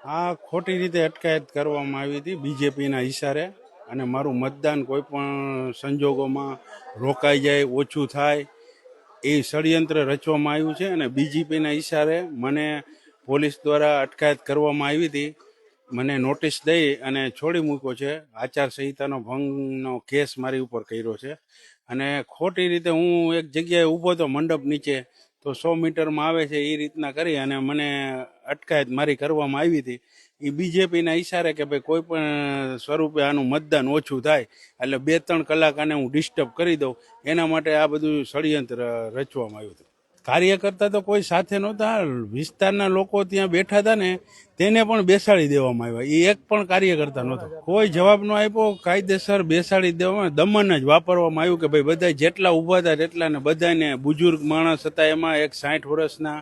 આ ખોટી રીતે અટકાયત કરવામાં આવી હતી બીજેપીના ઈશારે, અને મારું મતદાન કોઈ પણ સંજોગોમાં રોકાઈ જાય, ઓછું થાય એ ષડયંત્ર રચવામાં આવ્યું છે. અને બીજેપીના ઈશારે મને પોલીસ દ્વારા અટકાયત કરવામાં આવી હતી. મને નોટિસ દઈ અને છોડી મૂક્યો છે. આચારસંહિતાનો ભંગનો કેસ મારી ઉપર કર્યો છે. અને ખોટી રીતે હું એક જગ્યાએ ઊભો હતો મંડપ નીચે, તો 100 મીટરમાં આવે છે એ રીતના કરી અને મને અટકાયત મારી કરવામાં આવી હતી. એ બીજેપીના ઈશારે કે ભાઈ કોઈ પણ સ્વરૂપે આનું મતદાન ઓછું થાય એટલે 2-3 કલાક આને હું ડિસ્ટર્બ કરી દઉં, એના માટે આ બધું ષડયંત્ર રચવામાં આવ્યું હતું. કાર્યકર્તા તો કોઈ સાથે નહોતા. વિસ્તારના લોકો ત્યાં બેઠા હતા ને તેને પણ બેસાડી દેવામાં આવ્યા. એ એક પણ કાર્યકર્તા નહોતો. કોઈ જવાબ ન આપ્યો. કાયદેસર બેસાડી દેવામાં દમન જ વાપરવામાં આવ્યું કે ભાઈ બધા જેટલા ઊભા હતા તેટલા ને બધાને, બુજુર્ગ માણસ હતા એમાં એક 60 વર્ષના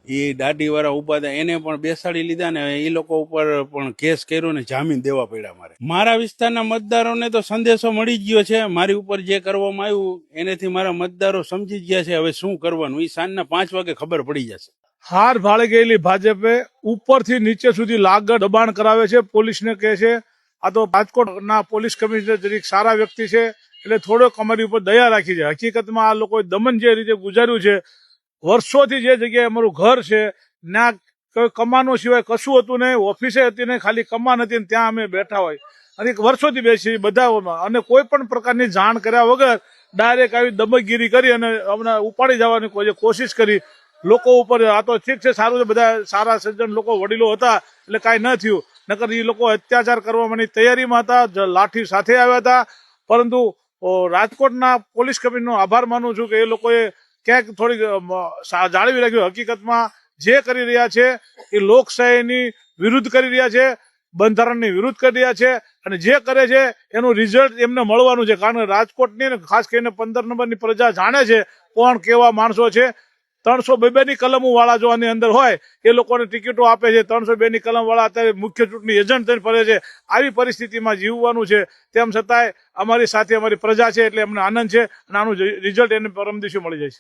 એ દાઢીવાળા ઊભા હતા એને પણ બેસાડી લીધા ને એ લોકો ઉપર પણ કેસ કર્યો ને જામીન દેવા પડ્યા. મારા વિસ્તારના મતદારોને તો સંદેશો મળી ગયો છે. મારી ઉપર જે કરવામાં આવ્યું એનેથી મારા મતદારો સમજી ગયા છે હવે શું કરવાનું. એ સાંજના 5 વાગે ખબર પડી જશે. હાર ભાળી ગયેલી ભાજપે ઉપરથી નીચે સુધી લાગડ દબાણ કરાવે છે. પોલીસને કહે છે આ તો રાજકોટના પોલીસ કમિશનર જરીક સારા વ્યક્તિ છે એટલે થોડોક અમારી ઉપર દયા રાખી છે. હકીકતમાં આ લોકોએ દમન જે રીતે ગુજાર્યું છે, વર્ષોથી જે જગ્યાએ અમારું ઘર છે ત્યાં કોઈ કમાનો સિવાય કશું હતું નહીં, ઓફિસે હતી નહીં, ખાલી કમાન હતી ને ત્યાં અમે બેઠા હોય અને વર્ષોથી બેસી બધા, અને કોઈ પણ પ્રકારની જાણ કર્યા વગર ડાયરેક્ટ આવી દમકગીરી કરી અને અમને ઉપાડી જવાની કોશિશ કરી લોકો ઉપર. આ તો ઠીક છે, સારું છે, બધા સારા સજ્જન લોકો વડીલો હતા એટલે કાંઈ ન થયું, નકર એ લોકો અત્યાચાર કરવાની તૈયારીમાં હતા, લાઠી સાથે આવ્યા હતા. પરંતુ રાજકોટના પોલીસ કમિશનરનો આભાર માનું છું કે એ લોકોએ ક્યાંક થોડીક જાળવી રાખ્યું. હકીકતમાં જે કરી રહ્યા છે એ લોકશાહીની વિરુદ્ધ કરી રહ્યા છે, બંધારણની વિરુદ્ધ કરી રહ્યા છે, અને જે કરે છે એનું રિઝલ્ટ એમને મળવાનું છે. કારણ કે રાજકોટની ખાસ કરીને 15 નંબરની પ્રજા જાણે છે કોણ કેવા માણસો છે. 302 ની કલમો વાળા જો આની અંદર હોય એ લોકોને ટિકિટો આપે છે. 302 ની કલમ વાળા અત્યારે મુખ્ય ચૂંટણી એજન્ટ થઈને ફરે છે. આવી પરિસ્થિતિમાં જીવવાનું છે. તેમ છતાંય અમારી સાથે અમારી પ્રજા છે એટલે અમને આનંદ છે અને આનું રિઝલ્ટ એને પરમ દિવસે મળી જાય છે.